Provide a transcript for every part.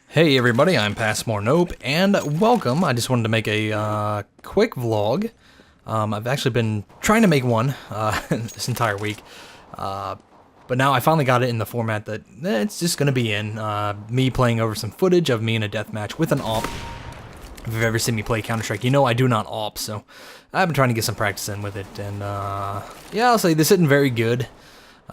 Hey everybody, I'm Passmore Nope, and welcome. I just wanted to make a quick vlog. I've actually been trying to make one this entire week, but now I finally got it in the format that it's just going to be in. Me playing over some footage of me in a deathmatch with an AWP. If you've ever seen me play Counter-Strike, you know I do not AWP, so I've been trying to get some practice in with it, and yeah, I'll say this isn't very good.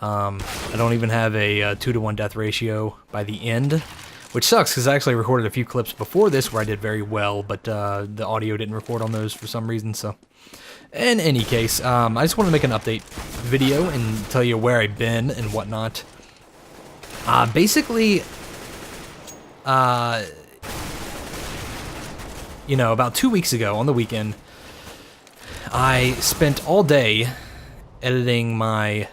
I don't even have a 2-to-1 death ratio by the end, which sucks because I actually recorded a few clips before this where I did very well, but the audio didn't record on those for some reason, so. In any case, I just want to make an update video and tell you where I've been and whatnot. Basically, you know, about 2 weeks ago on the weekend, I spent all day editing my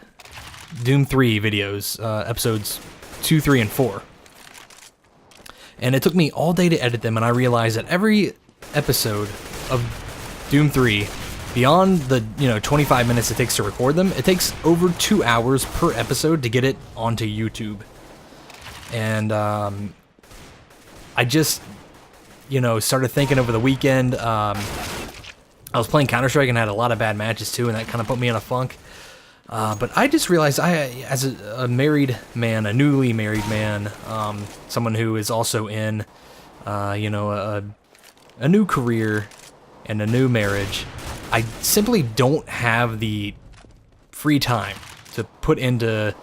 Doom 3 videos, episodes 2, 3, and 4. And it took me all day to edit them, and I realized that every episode of Doom 3, beyond the 25 minutes it takes to record them, it takes over 2 hours per episode to get it onto YouTube. And I just started thinking over the weekend. I was playing Counter-Strike and had a lot of bad matches too, and that kind of put me in a funk. But I just realized as a married man, a newly married man, someone who is also in, a new career and a new marriage, I simply don't have the free time to put into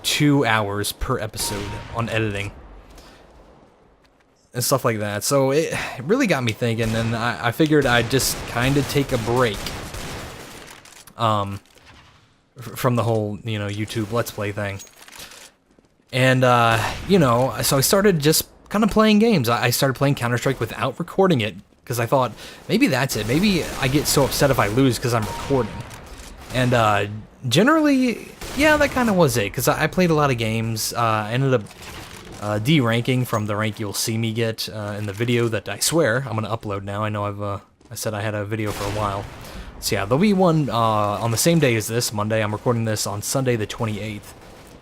2 hours per episode on editing and stuff like that. So it really got me thinking, and I figured I'd just kind of take a break from the whole, YouTube Let's Play thing. And, so I started just kind of playing games. I started playing Counter-Strike without recording it, because I thought, maybe that's it. Maybe I get so upset if I lose because I'm recording. And, generally, yeah, that kind of was it, because I played a lot of games. I ended up de-ranking from the rank you'll see me get in the video that I swear I'm going to upload now. I know I said I had a video for a while. So yeah, there'll be one on the same day as this, Monday. I'm recording this on Sunday the 28th.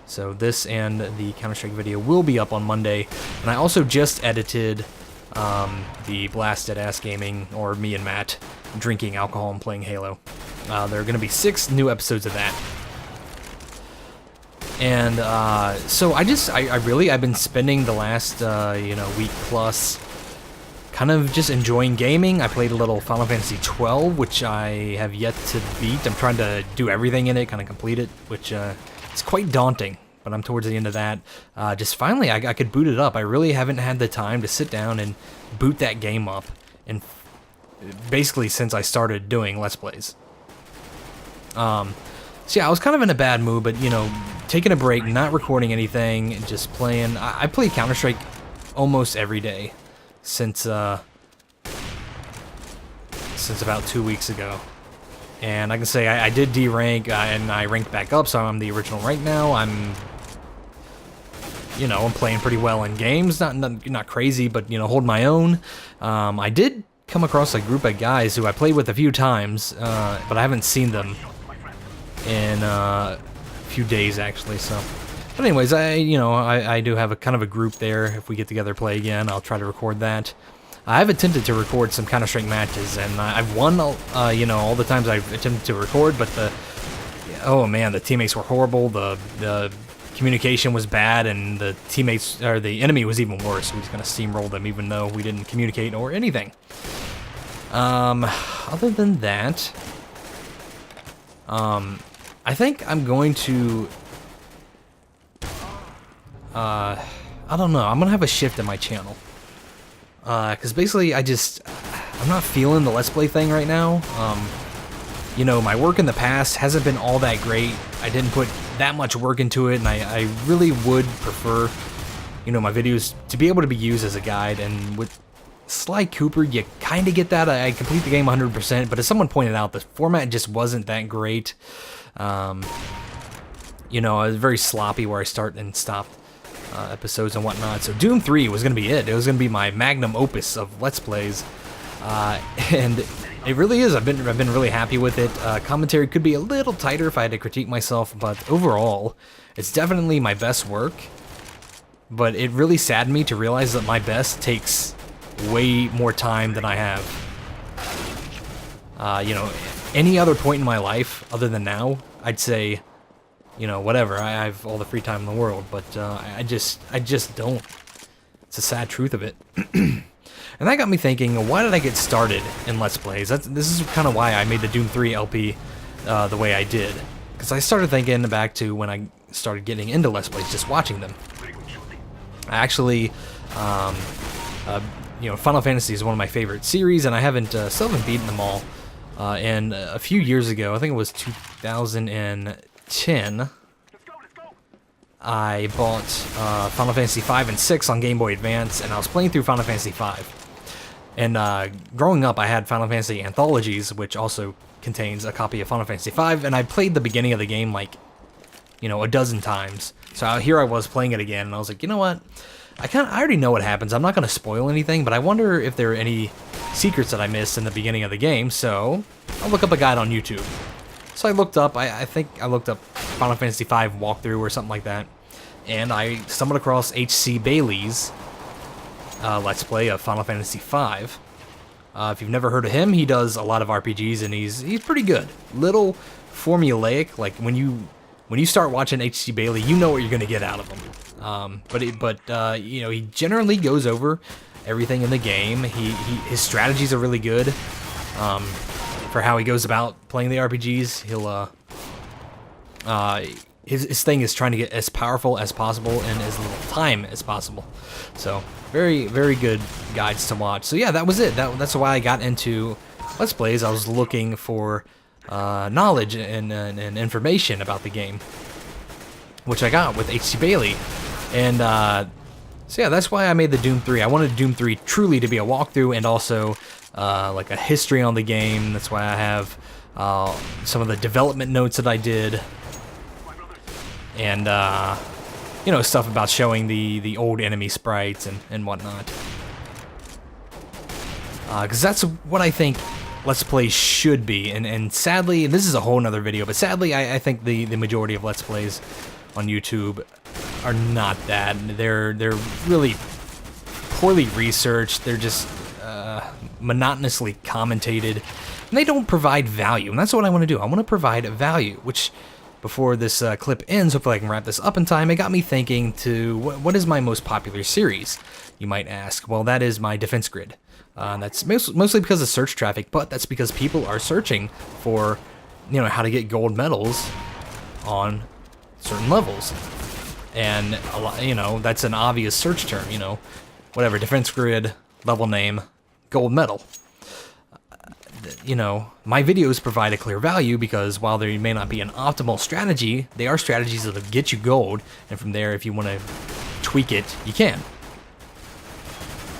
So this and the Counter-Strike video will be up on Monday. And I also just edited the Blasted Ass Gaming, or me and Matt, drinking alcohol and playing Halo. There are going to be 6 new episodes of that. And so I've been spending the last, week plus kind of just enjoying gaming. I played a little Final Fantasy XII, which I have yet to beat. I'm trying to do everything in it, kind of complete it, which is quite daunting, but I'm towards the end of that. Just finally, I could boot it up. I really haven't had the time to sit down and boot that game up, and basically since I started doing Let's Plays. So yeah, I was kind of in a bad mood, but, taking a break, not recording anything, and just playing. I play Counter-Strike almost every day since about 2 weeks ago, and I can say I did de-rank and I ranked back up, so I'm the original rank now. I'm playing pretty well in games, not crazy, but holding my own. I did come across a group of guys who I played with a few times, but I haven't seen them in a few days actually. So, but anyways, I do have a kind of a group there. If we get together play again, I'll try to record that. I've attempted to record some Counter-Strike matches, and I've won, all the times I've attempted to record, but oh man, the teammates were horrible, the communication was bad, and the enemy was even worse. We just kind of steamrolled them, even though we didn't communicate or anything. Other than that, I think I'm going to, I don't know, I'm going to have a shift in my channel. Because basically I'm not feeling the Let's Play thing right now. My work in the past hasn't been all that great. I didn't put that much work into it, and I really would prefer, my videos to be able to be used as a guide. And with Sly Cooper, you kind of get that. I complete the game 100%, but as someone pointed out, the format just wasn't that great. I was very sloppy where I start and stopped episodes and whatnot. So Doom 3 was going to be it. It was going to be my magnum opus of Let's Plays. And it really is. I've been really happy with it. Commentary could be a little tighter if I had to critique myself, but overall, it's definitely my best work. but it really saddened me to realize that my best takes way more time than I have. You know, any other point in my life other than now, I'd say, you know, whatever, I have all the free time in the world, but I just don't. It's a sad truth of it. And that got me thinking, why did I get started in Let's Plays? This is kind of why I made the Doom 3 LP the way I did. Because I started thinking back to when I started getting into Let's Plays, just watching them. I actually, you know, Final Fantasy is one of my favorite series, and I still haven't beaten them all. And a few years ago, I think it was 2010, I bought Final Fantasy 5 and 6 on Game Boy Advance, and I was playing through Final Fantasy 5. And growing up, I had Final Fantasy Anthologies, which also contains a copy of Final Fantasy 5, and I played the beginning of the game like, you know, a dozen times. So here I was playing it again, and I was like, you know what? I already know what happens. I'm not going to spoil anything, but I wonder if there are any secrets that I missed in the beginning of the game, so I'll look up a guide on YouTube. So I looked up, I think I looked up Final Fantasy V walkthrough or something like that, and I stumbled across H.C. Bailey's Let's Play of Final Fantasy V. If you've never heard of him, he does a lot of RPGs, and he's pretty good. Little formulaic, like when you start watching H.C. Bailey, you know what you're going to get out of him. But you know, he generally goes over everything in the game. His strategies are really good. For how he goes about playing the RPGs, he'll his thing is trying to get as powerful as possible in as little time as possible. So very, very good guides to watch. So yeah, that was it. That's why I got into Let's Plays. I was looking for knowledge and information about the game, which I got with H.C. Bailey. And so yeah, that's why I made the Doom 3. I wanted Doom 3 truly to be a walkthrough and also like a history on the game. That's why I have some of the development notes that I did, and you know, stuff about showing the old enemy sprites and whatnot. Because that's what I think Let's Plays should be, and sadly, this is a whole nother video, but sadly, I think the majority of Let's Plays on YouTube are not that. They're really poorly researched. They're just monotonously commentated, and they don't provide value, and that's what I want to do. I want to provide value, which, before this clip ends, hopefully I can wrap this up in time, it got me thinking to what is my most popular series, you might ask. Well, that is my Defense Grid. That's mostly because of search traffic, but that's because people are searching for, you know, how to get gold medals on certain levels. And, you know, that's an obvious search term, you know, whatever, Defense Grid, level name, gold medal. You know, my videos provide a clear value because while there may not be an optimal strategy, they are strategies that'll get you gold, and from there, if you want to tweak it, you can.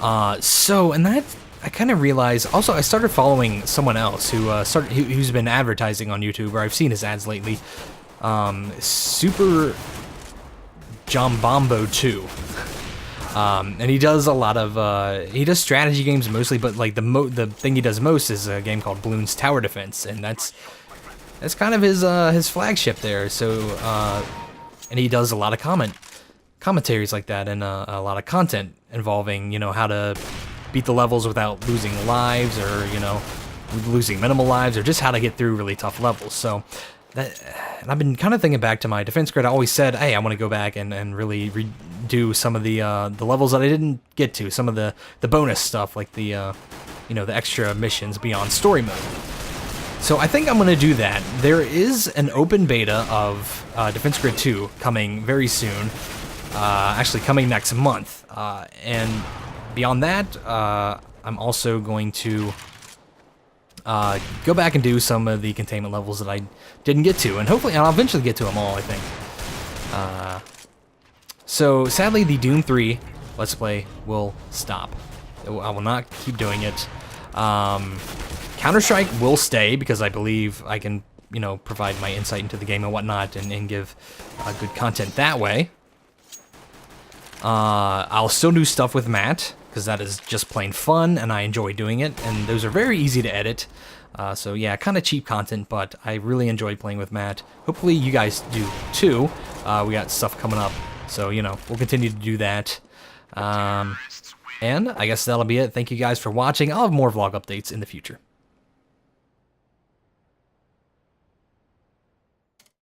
And that, I kind of realized, also I started following someone else who's been advertising on YouTube, or I've seen his ads lately, Super Jombombo 2. And he does a lot of, he does strategy games mostly, but like the thing he does most is a game called Bloons Tower Defense, and that's kind of his flagship there. So, and he does a lot of commentaries like that, and a lot of content involving, you know, how to beat the levels without losing lives, or, you know, losing minimal lives, or just how to get through really tough levels. So, and I've been kind of thinking back to my Defense Grid. I always said, hey, I want to go back and really redo some of the levels that I didn't get to, some of the bonus stuff, like the you know, the extra missions beyond story mode. So I think I'm going to do that. There is an open beta of Defense Grid 2 coming very soon, actually coming next month, and beyond that, I'm also going to go back and do some of the containment levels that I didn't get to, and hopefully I'll eventually get to them all, I think. So sadly, the Doom 3 Let's Play will stop. I will not keep doing it. Counter-Strike will stay because I believe I can, you know, provide my insight into the game and whatnot, and give good content that way. I'll still do stuff with Matt, because that is just plain fun, and I enjoy doing it, and those are very easy to edit. So yeah, kind of cheap content, but I really enjoy playing with Matt. Hopefully you guys do too. We got stuff coming up So, you know, we'll continue to do that. And I guess that'll be it. Thank you guys for watching. I'll have more vlog updates in the future.